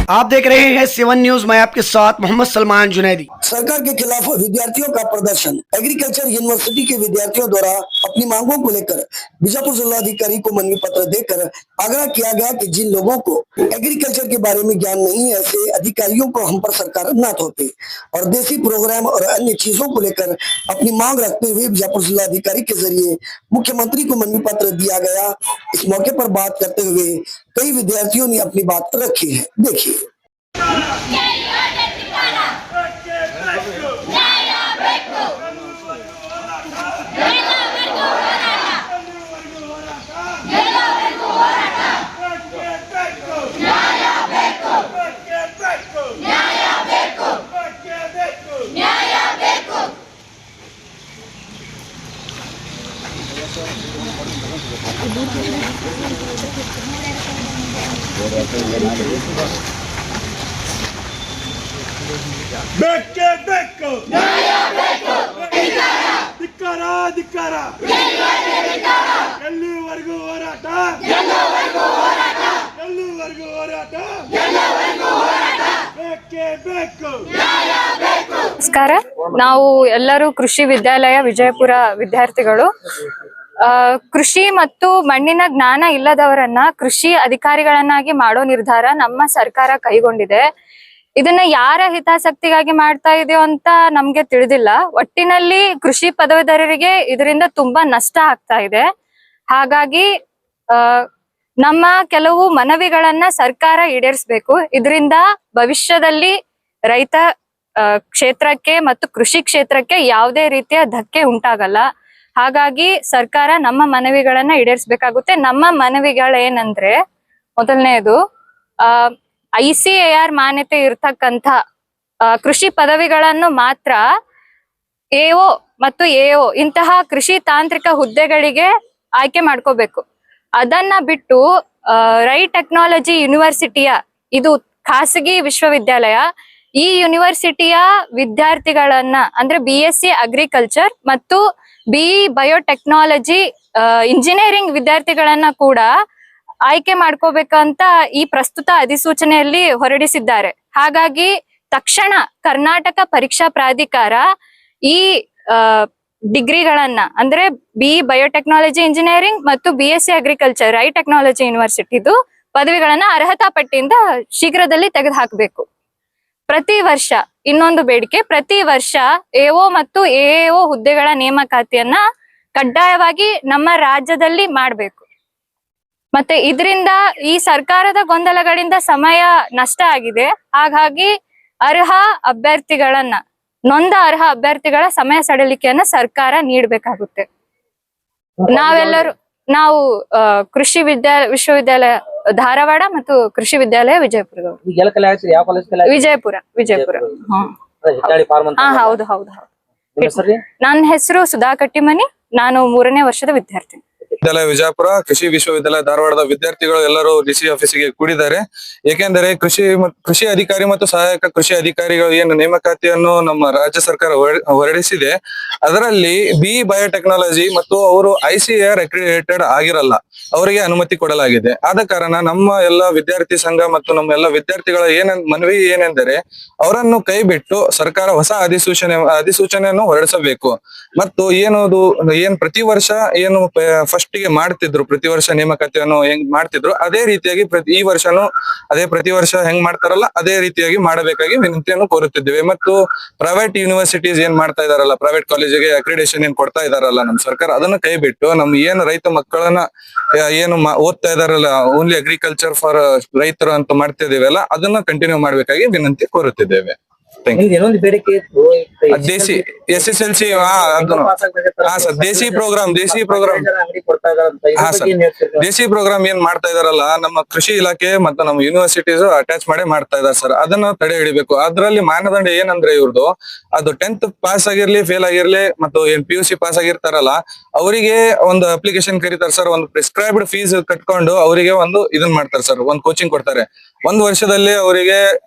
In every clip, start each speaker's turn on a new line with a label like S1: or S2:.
S1: आप देख रहे हैं 7 न्यूज। मैं आपके साथ मोहम्मद सलमान जुनैदी।
S2: सरकार के खिलाफ विद्यार्थियों का प्रदर्शन। एग्रीकल्चर यूनिवर्सिटी के विद्यार्थियों द्वारा अपनी मांगों को लेकर बीजापुर जिलाधिकारी को मनवी पत्र देकर आग्रह किया गया कि जिन लोगों को एग्रीकल्चर के बारे में ज्ञान नहीं है, ऐसे अधिकारियों को हम पर सरकार न थोपे और देसी प्रोग्राम और अन्य चीजों को लेकर अपनी मांग रखते हुए बीजापुर जिलाधिकारी के जरिए मुख्यमंत्री को मनवी पत्र दिया गया। इस मौके पर बात करते हुए कई विद्यार्थियों ने अपनी बात रखी है। देखिए।
S3: बेके बेको न्याय बेको ಧಿಕ್ಕಾರ ಧಿಕ್ಕಾರ ಎಲ್ಲಿವರೆಗೂ ಹೋರಾಟ ಬೇಕೇ ಬೇಕು.
S4: ನಮಸ್ಕಾರ. ನಾವು ಎಲ್ಲರೂ ಕೃಷಿ ವಿದ್ಯಾಲಯ ವಿಜಯಪುರ ವಿದ್ಯಾರ್ಥಿಗಳು. ಕೃಷಿ ಮತ್ತು ಮಣ್ಣಿನ ಜ್ಞಾನ ಇಲ್ಲದವರನ್ನ ಕೃಷಿ ಅಧಿಕಾರಿಗಳನ್ನಾಗಿ ಮಾಡೋ ನಿರ್ಧಾರ ನಮ್ಮ ಸರ್ಕಾರ ಕೈಗೊಂಡಿದೆ. ಇದನ್ನ ಯಾರ ಹಿತಾಸಕ್ತಿಗಾಗಿ ಮಾಡ್ತಾ ಇದೆಯೋ ಅಂತ ನಮ್ಗೆ ತಿಳಿದಿಲ್ಲ. ಒಟ್ಟಿನಲ್ಲಿ ಕೃಷಿ ಪದವೀಧರರಿಗೆ ಇದರಿಂದ ತುಂಬಾ ನಷ್ಟ ಆಗ್ತಾ ಇದೆ. ಹಾಗಾಗಿ ನಮ್ಮ ಕೆಲವು ಮನವಿಗಳನ್ನ ಸರ್ಕಾರ ಈಡೇರಿಸಬೇಕು. ಇದರಿಂದ ಭವಿಷ್ಯದಲ್ಲಿ ರೈತ ಕ್ಷೇತ್ರಕ್ಕೆ ಮತ್ತು ಕೃಷಿ ಕ್ಷೇತ್ರಕ್ಕೆ ಯಾವುದೇ ರೀತಿಯ ಧಕ್ಕೆ ಉಂಟಾಗಲ್ಲ. ಹಾಗಾಗಿ ಸರ್ಕಾರ ನಮ್ಮ ಮನವಿಗಳನ್ನ ಈಡೇರಿಸಬೇಕಾಗುತ್ತೆ. ನಮ್ಮ ಮನವಿಗಳೇನಂದ್ರೆ, ಮೊದಲನೇದು ICAR ಮಾನ್ಯತೆ ಇರ್ತಕ್ಕಂಥ ಕೃಷಿ ಪದವಿಗಳನ್ನು ಮಾತ್ರ AO ಮತ್ತು AO ಇಂತಹ ಕೃಷಿ ತಾಂತ್ರಿಕ ಹುದ್ದೆಗಳಿಗೆ ಆಯ್ಕೆ ಮಾಡ್ಕೋಬೇಕು. ಅದನ್ನ ಬಿಟ್ಟು ರೈ ಟೆಕ್ನಾಲಜಿ ಯೂನಿವರ್ಸಿಟಿಯ, ಇದು ಖಾಸಗಿ ವಿಶ್ವವಿದ್ಯಾಲಯ, ಈ ಯೂನಿವರ್ಸಿಟಿಯ ವಿದ್ಯಾರ್ಥಿಗಳನ್ನ ಅಂದ್ರೆ BSc ಅಗ್ರಿಕಲ್ಚರ್ ಮತ್ತು BE ಬಯೋಟೆಕ್ನಾಲಜಿ ಇಂಜಿನಿಯರಿಂಗ್ ವಿದ್ಯಾರ್ಥಿಗಳನ್ನ ಕೂಡ ಆಯ್ಕೆ ಮಾಡ್ಕೋಬೇಕಂತ ಈ ಪ್ರಸ್ತುತ ಅಧಿಸೂಚನೆಯಲ್ಲಿ ಹೊರಡಿಸಿದ್ದಾರೆ. ಹಾಗಾಗಿ ತಕ್ಷಣ ಕರ್ನಾಟಕ ಪರೀಕ್ಷಾ ಪ್ರಾಧಿಕಾರ ಈ ಡಿಗ್ರಿಗಳನ್ನ ಅಂದ್ರೆ BE ಬಯೋಟೆಕ್ನಾಲಜಿ ಇಂಜಿನಿಯರಿಂಗ್ ಮತ್ತು BSc ಅಗ್ರಿಕಲ್ಚರ್ ರೈ ಟೆಕ್ನಾಲಜಿ ಯೂನಿವರ್ಸಿಟಿದು ಪದವಿಗಳನ್ನ ಅರ್ಹತಾ ಪಟ್ಟಿಯಿಂದ ಶೀಘ್ರದಲ್ಲಿ ತೆಗೆದುಹಾಕಬೇಕು. ಪ್ರತಿ ವರ್ಷ ಇನ್ನೊಂದು ಬೇಡಿಕೆ, ಪ್ರತಿ ವರ್ಷ AO ಮತ್ತು AAO ಹುದ್ದೆಗಳ ನೇಮಕಾತಿಯನ್ನ ಕಡ್ಡಾಯವಾಗಿ ನಮ್ಮ ರಾಜ್ಯದಲ್ಲಿ ಮಾಡಬೇಕು. ಮತ್ತೆ ಇದರಿಂದ ಈ ಸರ್ಕಾರದ ಗೊಂದಲಗಳಿಂದ ಸಮಯ ನಷ್ಟ ಆಗಿದೆ. ಹಾಗಾಗಿ ನೊಂದ ಅರ್ಹ ಅಭ್ಯರ್ಥಿಗಳ ಸಮಯ ಸಡಿಲಿಕೆಯನ್ನ ಸರ್ಕಾರ ನೀಡಬೇಕಾಗುತ್ತೆ. ನಾವು ಕೃಷಿ ವಿಶ್ವವಿದ್ಯಾಲಯ ಧಾರವಾಡ ಮತ್ತು ಕೃಷಿ ವಿದ್ಯಾಲಯ ವಿಜಯಪುರದವರು. ವಿಜಯಪುರ. ಹೌದು. ನನ್ನ ಹೆಸರು ಸುಧಾ ಕಟ್ಟಿಮನಿ. ನಾನು 3ನೇ ವರ್ಷದ ವಿದ್ಯಾರ್ಥಿ.
S5: ವಿದ್ಯಾಲಯ ವಿಜಯಪುರ, ಕೃಷಿ ವಿಶ್ವವಿದ್ಯಾಲಯ ಧಾರವಾಡದ ವಿದ್ಯಾರ್ಥಿಗಳು ಎಲ್ಲರೂ DC ಆಫೀಸಿಗೆ ಕೂಡಿದ್ದಾರೆ. ಏಕೆಂದರೆ ಕೃಷಿ ಅಧಿಕಾರಿ ಮತ್ತು ಸಹಾಯಕ ಕೃಷಿ ಅಧಿಕಾರಿಗಳು ಏನು ನೇಮಕಾತಿಯನ್ನು ನಮ್ಮ ರಾಜ್ಯ ಸರ್ಕಾರ ಹೊರಡಿಸಿದೆ, ಅದರಲ್ಲಿ BE ಬಯೋಟೆಕ್ನಾಲಜಿ ಮತ್ತು ಅವರು ICAR ಅಕ್ರಿಡಿಟೆಡ್ ಆಗಿರಲ್ಲ, ಅವರಿಗೆ ಅನುಮತಿ ಕೊಡಲಾಗಿದೆ. ಆದ ಕಾರಣ ನಮ್ಮ ಎಲ್ಲ ವಿದ್ಯಾರ್ಥಿ ಸಂಘ ಮತ್ತು ನಮ್ಮ ಎಲ್ಲ ವಿದ್ಯಾರ್ಥಿಗಳ ಮನವಿ ಏನೆಂದರೆ, ಅವರನ್ನು ಕೈ ಬಿಟ್ಟು ಸರ್ಕಾರ ಹೊಸ ಅಧಿಸೂಚನೆಯನ್ನು ಹೊರಡಿಸಬೇಕು. ಮತ್ತು ಏನ್ ಪ್ರತಿ ವರ್ಷ ಏನು ಫಸ್ಟ್ ಗೆ ಮಾಡ್ತಿದ್ರು, ಪ್ರತಿ ವರ್ಷ ನೇಮಕಾತಿಯನ್ನು ಹೆಂಗ್ ಮಾಡ್ತಿದ್ರು ಅದೇ ರೀತಿಯಾಗಿ ಈ ವರ್ಷನೂ ಪ್ರತಿ ವರ್ಷ ಹೆಂಗ್ ಮಾಡ್ತಾರಲ್ಲ ಅದೇ ರೀತಿಯಾಗಿ ಮಾಡಬೇಕಾಗಿ ವಿನಂತಿಯನ್ನು ಕೋರುತ್ತಿದ್ದೇವೆ. ಮತ್ತು ಪ್ರೈವೇಟ್ ಯೂನಿವರ್ಸಿಟೀಸ್ ಏನ್ ಮಾಡ್ತಾ ಇದಾರಲ್ಲ, ಪ್ರೈವೇಟ್ ಕಾಲೇಜಿಗೆ ಅಕ್ರಿಡೇಷನ್ ಏನ್ ಕೊಡ್ತಾ ಇದಾರಲ್ಲ ನಮ್ಮ ಸರ್ಕಾರ, ಅದನ್ನ ಕೈ ಬಿಟ್ಟು ನಮ್ ಏನು ರೈತ ಮಕ್ಕಳನ್ನ ಏನು ಓದ್ತಾ ಇದಾರಲ್ಲ, ಓನ್ಲಿ ಅಗ್ರಿಕಲ್ಚರ್ ಫಾರ್ ರೈತರು ಅಂತ ಮಾಡ್ತಿದ್ದೇವಲ್ಲ, ಅದನ್ನ ಕಂಟಿನ್ಯೂ ಮಾಡ್ಬೇಕಾಗಿ ವಿನಂತಿ ಕೋರುತ್ತಿದ್ದೇವೆ. ದೇಸಿ SSLC ದೇಸಿ ಪ್ರೋಗ್ರಾಮ್ ದೇಸಿ ಪ್ರೋಗ್ರಾಮ್ ಏನ್ ಮಾಡ್ತಾ ಇದಾರಲ್ಲ, ನಮ್ಮ ಕೃಷಿ ಇಲಾಖೆ ಮತ್ತು ನಮ್ಮ ಯೂನಿವರ್ಸಿಟೀಸ್ ಅಟ್ಯಾಚ್ ಮಾಡಿ ಮಾಡ್ತಾ ಇದಾರೆ ಸರ್. ಅದನ್ನ ತಡೆ ಹಿಡಿಬೇಕು. ಅದ್ರಲ್ಲಿ ಮಾನದಂಡ ಏನಂದ್ರೆ, ಇವ್ರದ್ದು ಅದು 10th ಪಾಸ್ ಆಗಿರ್ಲಿ, ಫೇಲ್ ಆಗಿರ್ಲಿ, ಮತ್ತು ಏನ್ PUC ಪಾಸ್ ಆಗಿರ್ತಾರಲ್ಲ, ಅವರಿಗೆ ಒಂದು ಅಪ್ಲಿಕೇಶನ್ ಕರೀತಾರೆ ಸರ್. ಒಂದು ಪ್ರಿಸ್ಕ್ರೈಬ್ಡ್ ಫೀಸ್ ಕಟ್ಕೊಂಡು ಅವರಿಗೆ ಒಂದು ಇದನ್ ಮಾಡ್ತಾರೆ ಸರ್, ಒಂದು ಕೋಚಿಂಗ್ ಕೊಡ್ತಾರೆ. 1 ವರ್ಷದಲ್ಲಿ ಅವರಿಗೆ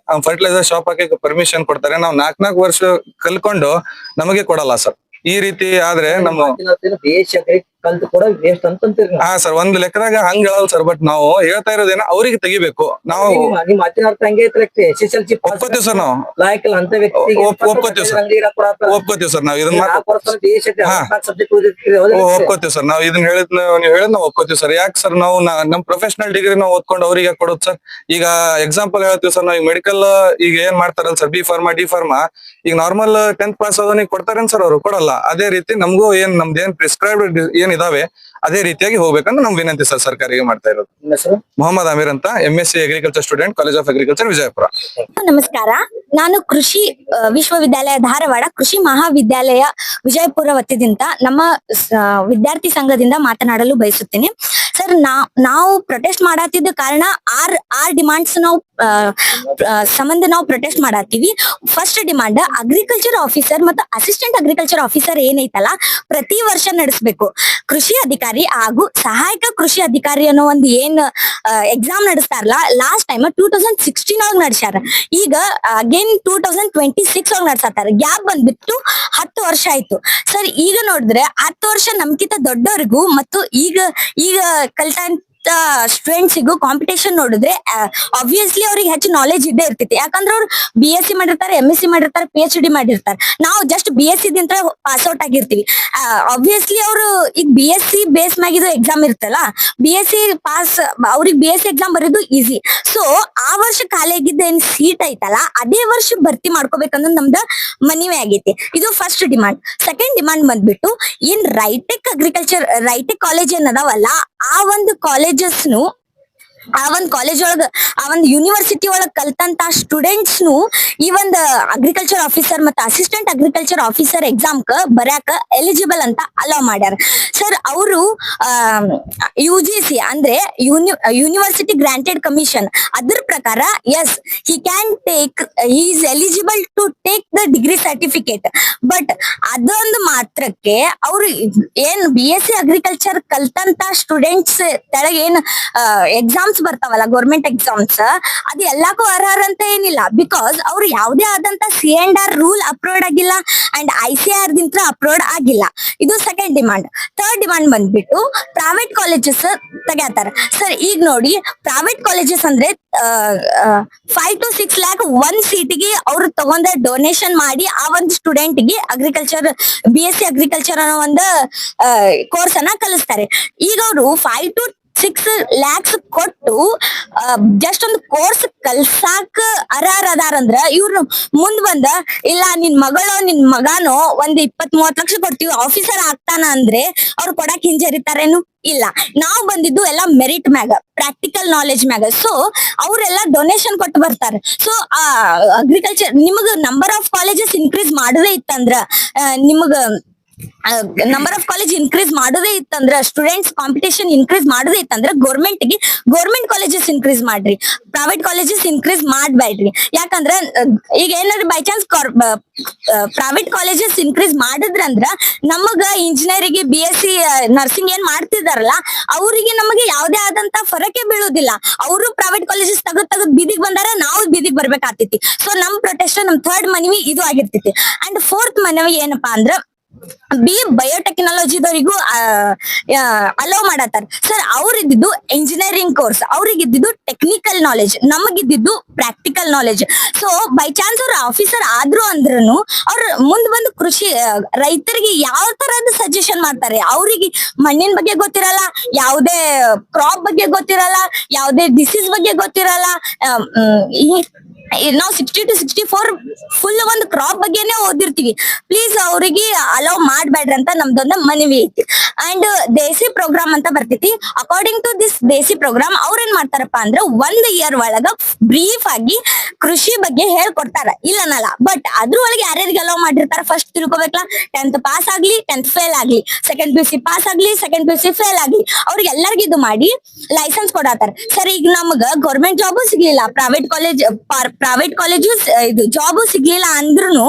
S5: ಫರ್ಟಿಲೈಸರ್ ಶಾಪ್ ಹಾಕಿ ಪರ್ಮಿಷನ್ ಕೊಡ್ತಾರೆ. ನಾವು 4 ವರ್ಷ ಕಲ್ಕೊಂಡು ನಮಗೆ ಕೊಡಲ್ಲ ಸರ್. ಈ ರೀತಿ ಆದ್ರೆ ನಮ್ಮ
S6: ಕಲ್ತು ಕೂಡ ವೇಸ್ಟ್ ಅಂತಂತೀರಿ
S5: ಹಾ ಸರ್, ಒಂದ್ ಲೆಕ್ಕದಾಗ ಹಂಗ ಹೇಳಲ್ ಸರ್. ಬಟ್ ನಾವು ಹೇಳ್ತಾ ಇರೋದೇನ ಅವ್ರಿಗೆ ತೆಗಿಬೇಕು. ನಾವು
S6: ನಿಮ್ ಮಾತಿನ ಅರ್ಥ ಹಂಗೆ ಐತ್ರಿ. SSLC
S5: ಒಪ್ಕೋತೀವಿ ಸರ್, ನಾವು
S6: ಲಾಯಕಿಲ್ಲ ಅಂತ ವ್ಯಕ್ತಿಗೆ
S5: ಒಪ್ಕೋತೀವಿ ಸರ್, ಒಪ್ಕೋತೀವಿ ಸರ್. ನಾವ್ ಇದನ್ನ ಒಪ್ಕೋತೀವಿ ಸರ್. ನಾವ್ ಇದನ್ನ ನೀವ್ ಹೇಳಿದ್ ನಾವು ಒಪ್ಕೋತೀವಿ ಸರ್. ಯಾಕೆ ಸರ್ ನಾವು ನಮ್ ಪ್ರೊಫೆಷನಲ್ ಡಿಗ್ರಿ ನಾವು ಓದ್ಕೊಂಡು ಅವ್ರಿಗೆ ಕೊಡೋದು ಸರ್? ಈಗ ಎಕ್ಸಾಂಪಲ್ ಹೇಳ್ತೀವಿ ಸರ್, ನಾವ್ ಈಗ ಮೆಡಿಕಲ್ ಈಗ ಏನ್ ಮಾಡ್ತಾರಲ್ಲ sir, B pharma D pharma, ಈಗ ನಾರ್ಮಲ್ 10th ಪಾಸ್ ಆದವನಿಗೆ ಕೊಡ್ತಾರೇನ್ ಸರ್? ಅವರು ಕೊಡಲ್ಲ. ಅದೇ ರೀತಿ ನಮಗೂ ನಮ್ದೇನ್ ಪ್ರಿಸ್ಕ್ರೈಬ್ಡ್ ಏನ್ ಇದಾವೆ ಅದೇ ರೀತಿಯಾಗಿ ಹೋಗ್ಬೇಕಂತ ನಮ್ ವಿನಂತಿ ಸರ್ ಸರ್ಕಾರಿಗೆ ಮಾಡ್ತಾ ಇರೋದು. ಮೊಹಮ್ಮದ್ ಅಮೀರ್ ಅಂತ, MSc agriculture student, college of agriculture, Vijayapura.
S7: ನಮಸ್ಕಾರ, ನಾನು ಕೃಷಿ ವಿಶ್ವವಿದ್ಯಾಲಯ ಧಾರವಾಡ, ಕೃಷಿ ಮಹಾವಿದ್ಯಾಲಯ ವಿಜಯಪುರ ವತಿಯಿಂದ ನಮ್ಮ ವಿದ್ಯಾರ್ಥಿ ಸಂಘದಿಂದ ಮಾತನಾಡಲು ಬಯಸುತ್ತೇನೆ. ಸರ್, ನಾವು ಪ್ರೊಟೆಸ್ಟ್ ಮಾಡತ್ತಿದ್ದ ಕಾರಣ ಆರ್ ಡಿಮಾಂಡ್ಸ್ ನಾವು ಸಂಬಂಧ ನಾವು ಪ್ರೊಟೆಸ್ಟ್ ಮಾಡತ್ತೀವಿ. ಫಸ್ಟ್ ಡಿಮಾಂಡ್, ಅಗ್ರಿಕಲ್ಚರ್ ಆಫೀಸರ್ ಮತ್ತು ಅಸಿಸ್ಟೆಂಟ್ ಅಗ್ರಿಕಲ್ಚರ್ ಆಫೀಸರ್ ಏನೈತಲ್ಲ ಪ್ರತಿ ವರ್ಷ ನಡೆಸಬೇಕು. ಕೃಷಿ ಅಧಿಕಾರಿ ಹಾಗೂ ಸಹಾಯಕ ಕೃಷಿ ಅಧಿಕಾರಿ ಅನ್ನೋ ಒಂದು ಏನ್ ಎಕ್ಸಾಮ್ ನಡೆಸ್ತಾರಲ್ಲ, ಲಾಸ್ಟ್ ಟೈಮ್ 2016 ಒಳಗ್ ನಡೆಸ್ಯಾರ. ಈಗ ಅಗೇನ್ 2026 ಒಳಗ್ ನಡ್ಸತ್ತಾರ. ಗ್ಯಾಪ್ ಬಂದ್ಬಿಟ್ಟು 10 ವರ್ಷ ಆಯ್ತು. ಸರ್, ಈಗ ನೋಡಿದ್ರೆ 10 ವರ್ಷ ನಮ್ಕಿಂತ ದೊಡ್ಡವರಿಗೂ ಮತ್ತು ಈಗ ಕಲ್ತಂತ ಸ್ಟೂಡೆಂಟ್ಸಿಗೂ ಕಾಂಪಿಟೇಷನ್ ನೋಡಿದ್ರೆ ಆಬ್ವಿಯಸ್ಲಿ ಅವ್ರಿಗೆ ಹೆಚ್ಚು ನಾಲೆಜ್ ಇದ್ದೇ ಇರ್ತೈತಿ. ಯಾಕಂದ್ರೆ ಅವ್ರು BSc ಮಾಡಿರ್ತಾರೆ, MSc ಮಾಡಿರ್ತಾರೆ, PhD ಮಾಡಿರ್ತಾರೆ. ನಾವು ಜಸ್ಟ್ BSc ದಿಂದ ಪಾಸ್ ಔಟ್ ಆಗಿರ್ತೀವಿ. ಆಬ್ವಿಯಸ್ಲಿ ಅವರು ಈಗ BSc ಬೇಸ್ ಮ್ಯಾಗಿದು ಎಕ್ಸಾಮ್ ಇರ್ತಲ್ಲ, BSc ಪಾಸ್ ಅವ್ರಿಗೆ BSc ಎಕ್ಸಾಮ್ ಬರೋದು ಈಸಿ. ಸೊ ಆ ವರ್ಷ ಖಾಲಿ ಆಗಿದ್ದ ಏನ್ ಸೀಟ್ ಐತಲ್ಲ ಅದೇ ವರ್ಷ ಭರ್ತಿ ಮಾಡ್ಕೋಬೇಕನ್ನೋದು ನಮ್ದ ಮನವಿ ಆಗೈತಿ. ಇದು ಫಸ್ಟ್ ಡಿಮಾಂಡ್. ಸೆಕೆಂಡ್ ಡಿಮಾಂಡ್ ಬಂದ್ಬಿಟ್ಟು ಏನ್ ರೈಟೆಕ್ ಕಾಲೇಜ್ ಏನ್ ಅದಾವಲ್ಲ, ಆ ಒಂದು ಕಾಲೇಜಸ್ನು ಆ ಒಂದ್ ಕಾಲೇಜ್ ಒಳಗ ಆ ಒಂದ್ ಯೂನಿವರ್ಸಿಟಿ ಒಳಗ್ ಕಲ್ತಂತ ಸ್ಟೂಡೆಂಟ್ಸ್ನು ಈ ಒಂದ್ ಅಗ್ರಿಕಲ್ಚರ್ ಆಫೀಸರ್ ಮತ್ತು ಅಸಿಸ್ಟೆಂಟ್ ಅಗ್ರಿಕಲ್ಚರ್ ಆಫೀಸರ್ ಎಕ್ಸಾಮ್ ಬರ್ಯಾಕ ಎಲಿಜಿಬಲ್ ಅಂತ ಅಲೋ ಮಾಡ್ಯಾರ. ಸರ್, ಅವರು UGC ಅಂದ್ರೆ ಯೂನಿವರ್ಸಿಟಿ ಗ್ರಾಂಟೆಡ್ ಕಮಿಷನ್ ಅದ್ರ ಪ್ರಕಾರ as he is eligible to take the degree certificate. But ಅದೊಂದು ಮಾತ್ರಕ್ಕೆ ಅವ್ರು ಏನ್ BSc ಅಗ್ರಿಕಲ್ಚರ್ ಕಲ್ತಂತ ಸ್ಟೂಡೆಂಟ್ಸ್ ತೆಳಗ ಏನ್ ಎಕ್ಸಾಮ್ಸ್ ಬರ್ತಾವಲ್ಲ, ಗೌರ್ಮೆಂಟ್ ಎಕ್ಸಾಮ್ಸ್, ಅದು ಎಲ್ಲಕ್ಕೂ ಅರ್ಹರ ಅಂತ ಏನಿಲ್ಲ. ಬಿಕಾಸ್ ಅವ್ರು ಯಾವುದೇ ಆದಂತ C&R ರೂಲ್ ಅಪ್ರೂವ್ಡ್ ಆಗಿಲ್ಲ ಅಂಡ್ ICAR ದಿಂದ ಅಪ್ರೂವ್ಡ್ ಆಗಿಲ್ಲ. ಇದು ಸೆಕೆಂಡ್ ಡಿಮಾಂಡ್. ಥರ್ಡ್ ಡಿಮಾಂಡ್ ಬಂದ್ಬಿಟ್ಟು ಪ್ರೈವೇಟ್ ಕಾಲೇಜಸ್ ತೆಗ್ಯಾತಾರ. ಸರ್, ಈಗ ನೋಡಿ, ಪ್ರೈವೇಟ್ ಕಾಲೇಜಸ್ ಅಂದ್ರೆ 5 to 6 lakh ಒಂದ್ ಸೀಟಿಗೆ ಅವ್ರು ತಗೊಂಡ ಡೊನೇಷನ್ ಮಾಡಿ ಆ ಒಂದು ಸ್ಟೂಡೆಂಟ್ ಗೆ ಅಗ್ರಿಕಲ್ಚರ್ BSc ಅಗ್ರಿಕಲ್ಚರ್ ಅನ್ನೋ ಒಂದು ಕೋರ್ಸ್ ಅನ್ನ ಕಲಿಸ್ತಾರೆ. ಈಗ ಅವರು 5 to 6 lakhs ಕೊಟ್ಟು ಜಸ್ಟ್ ಒಂದು ಕೋರ್ಸ್ ಕಲ್ಸಾಕ ಅರ್ಹರದಾರಂದ್ರ ಇವ್ರು ಮುಂದ್ ಬಂದ ಇಲ್ಲ ನಿನ್ ಮಗನೋ ಒಂದ್ 20-30 ಲಕ್ಷ ಕೊಡ್ತೀವಿ ಆಫೀಸರ್ ಆಗ್ತಾನ ಅಂದ್ರೆ ಅವ್ರು ಕೊಡಕ್ ಹಿಂಜರಿತಾರೇನು? ಇಲ್ಲ. ನಾವು ಬಂದಿದ್ದು ಎಲ್ಲ ಮೆರಿಟ್ ಮ್ಯಾಗ, ಪ್ರಾಕ್ಟಿಕಲ್ ನಾಲೆಜ್ ಮ್ಯಾಗ. ಸೊ ಅವರೆಲ್ಲ ಡೊನೇಷನ್ ಕೊಟ್ಟು ಬರ್ತಾರೆ. ಸೊ ಅಗ್ರಿಕಲ್ಚರ್ ನಿಮಗ ನಂಬರ್ ಆಫ್ ಕಾಲೇಜಸ್ ಇನ್ಕ್ರೀಸ್ ಮಾಡದೇ ಇತ್ತಂದ್ರ ನಂಬರ್ ಆಫ್ ಕಾಲೇಜ್ ಇನ್ಕ್ರೀಸ್ ಮಾಡೋದೇ ಇತ್ತಂದ್ರ ಸ್ಟೂಡೆಂಟ್ಸ್ ಕಾಂಪಿಟೇಷನ್ ಇನ್ಕ್ರೀಸ್ ಮಾಡೋದೇ ಇತ್ತಂದ್ರ ಗೌರ್ಮೆಂಟ್ ಕಾಲೇಜಸ್ ಇನ್ಕ್ರೀಸ್ ಮಾಡ್ರಿ, ಪ್ರೈವೇಟ್ ಕಾಲೇಜಸ್ ಇನ್ಕ್ರೀಸ್ ಮಾಡ್ಬೇಡ್ರಿ. ಯಾಕಂದ್ರ ಈಗ ಏನಾದ್ರು by chance private colleges increase ಮಾಡಿದ್ರಂದ್ರ ನಮಗ ಇಂಜಿನಿಯರಿಂಗ್ BSc ನರ್ಸಿಂಗ್ ಏನ್ ಮಾಡ್ತಿದಾರಲ್ಲ ಅವರಿಗೆ ನಮಗೆ ಯಾವ್ದೇ ಆದಂತ ಫರಕೆ ಬೀಳುದಿಲ್ಲ. ಅವರು ಪ್ರೈವೇಟ್ ಕಾಲೇಜಸ್ ತೆಗೆದ್ ಬೀದಿಗೆ ಬಂದಾರ, ನಾವು ಬೀದಿಗೆ ಬರ್ಬೇಕಾಗ್ತೈತಿ. ಸೊ ನಮ್ ಪ್ರೊಟೆಸ್ಟ್ ನಮ್ ಥರ್ಡ್ ಮನವಿ ಇದು ಆಗಿರ್ತೈತಿ. ಅಂಡ್ ಫೋರ್ತ್ ಮನವಿ ಏನಪ್ಪಾ ಅಂದ್ರ ಬಯೋಟೆಕ್ನಾಲಜಿದವರಿಗೂ ಅಲೋ ಮಾಡತ್ತಾರ. ಸರ್, ಅವ್ರಿದ್ದು ಇಂಜಿನಿಯರಿಂಗ್ ಕೋರ್ಸ್, ಅವ್ರಿಗಿದ್ದು ಟೆಕ್ನಿಕಲ್ ನಾಲೆಜ್, ನಮಗಿದ್ದು practical knowledge. So by chance ಅವ್ರ ಆಫೀಸರ್ ಆದ್ರು ಅಂದ್ರೂ ಅವ್ರ ಮುಂದ್ ಬಂದು ರೈತರಿಗೆ ಯಾವ ತರದ ಸಜೆಷನ್ ಮಾಡ್ತಾರೆ. ಅವ್ರಿಗೆ ಮಣ್ಣಿನ ಬಗ್ಗೆ ಗೊತ್ತಿರಲ್ಲ, ಯಾವುದೇ ಕ್ರಾಪ್ ಬಗ್ಗೆ ಗೊತ್ತಿರಲ್ಲ, ಯಾವುದೇ ಡಿಸೀಸ್ ಬಗ್ಗೆ ಗೊತ್ತಿರಲ್ಲ. ನಾವು 60 to 64 ಫುಲ್ ಒಂದು ಕ್ರಾಪ್ ಬಗ್ಗೆನೇ ಓದಿರ್ತೀವಿ. ಪ್ಲೀಸ್ ಅವ್ರಿಗೆ ಅಲೋ ಮಾಡ್ಬೇಡ್ರಿ ಅಂತ ನಮ್ದೊಂದು ಮನವಿ ಐತಿ. ಅಂಡ್ ದೇಸಿ ಪ್ರೋಗ್ರಾಮ್ ಅಂತ ಬರ್ತೈತಿ. According to this desi program ಅವ್ರ ಏನ್ ಮಾಡ್ತಾರಪ್ಪ ಅಂದ್ರೆ 1 year ಒಳಗ ಬ್ರೀಫ್ ಆಗಿ ಕೃಷಿ ಬಗ್ಗೆ ಹೇಳ್ಕೊಡ್ತಾರ, ಇಲ್ಲನಲ್ಲ. ಬಟ್ ಅದ್ರೊಳಗೆ ಯಾರ್ಯಾರಿಗೆ ಅಲೋ ಮಾಡಿರ್ತಾರ ಫಸ್ಟ್ ತಿಳ್ಕೊಬೇಕಲ್ಲ. 10th ಪಾಸ್ ಆಗ್ಲಿ, 10th ಫೇಲ್ ಆಗ್ಲಿ, ಸೆಕೆಂಡ್ PUC ಪಾಸ್ ಆಗ್ಲಿ, ಸೆಕೆಂಡ್ PUC ಫೇಲ್ ಆಗ್ಲಿ, ಅವ್ರಿಗೆ ಎಲ್ಲರಿಗೂ ಇದು ಮಾಡಿ ಲೈಸೆನ್ಸ್ ಕೊಡತಾರ. ಸರ್, ಈಗ ನಮಗ ಗೌರ್ಮೆಂಟ್ ಜಾಬ್ ಸಿಗ್ಲಿಲ್ಲ, ಪ್ರೈವೇಟ್ ಪ್ರೈವೇಟ್ ಕಾಲೇಜು ಇದು ಜಾಬ್ ಸಿಗ್ಲಿಲ್ಲ ಅಂದ್ರೂ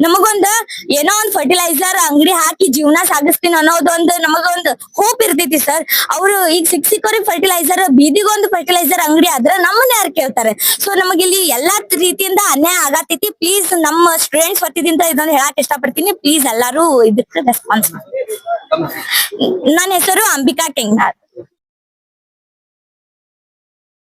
S7: ನಮಗೊಂದು ಏನೋ ಒಂದು ಫರ್ಟಿಲೈಸರ್ ಅಂಗಡಿ ಹಾಕಿ ಜೀವನ ಸಾಗಿಸ್ತೀನಿ ಅನ್ನೋದೊಂದು ನಮಗೊಂದು ಹೋಪ್ ಇರ್ತೈತಿ ಸರ್. ಅವರು ಈಗ ಸಿಕ್ಕೋರಿಗೆ ಫರ್ಟಿಲೈಸರ್, ಬೀದಿಗೊಂದು ಫರ್ಟಿಲೈಸರ್ ಅಂಗಡಿ ಆದ್ರೆ ನಮ್ಮನ್ನ ಯಾರು ಕೇಳ್ತಾರೆ? ಸೊ ನಮಗಿಲ್ಲಿ ಎಲ್ಲಾ ರೀತಿಯಿಂದ ಅನ್ಯಾಯ ಆಗತೈತಿ. ಪ್ಲೀಸ್ ನಮ್ಮ ಸ್ಟೂಡೆಂಟ್ಸ್ ವತಿಯಿಂದ ಇದನ್ನ ಹೇಳಕ್ ಇಷ್ಟಪಡ್ತೀನಿ. ಪ್ಲೀಸ್ ಎಲ್ಲಾರು ಇದಕ್ಕೆ ರೆಸ್ಪಾನ್ಸ್ ಮಾಡಿ. ನನ್ನ ಹೆಸರು ಅಂಬಿಕಾ ಟೆಂಗ್ನಾಳ್.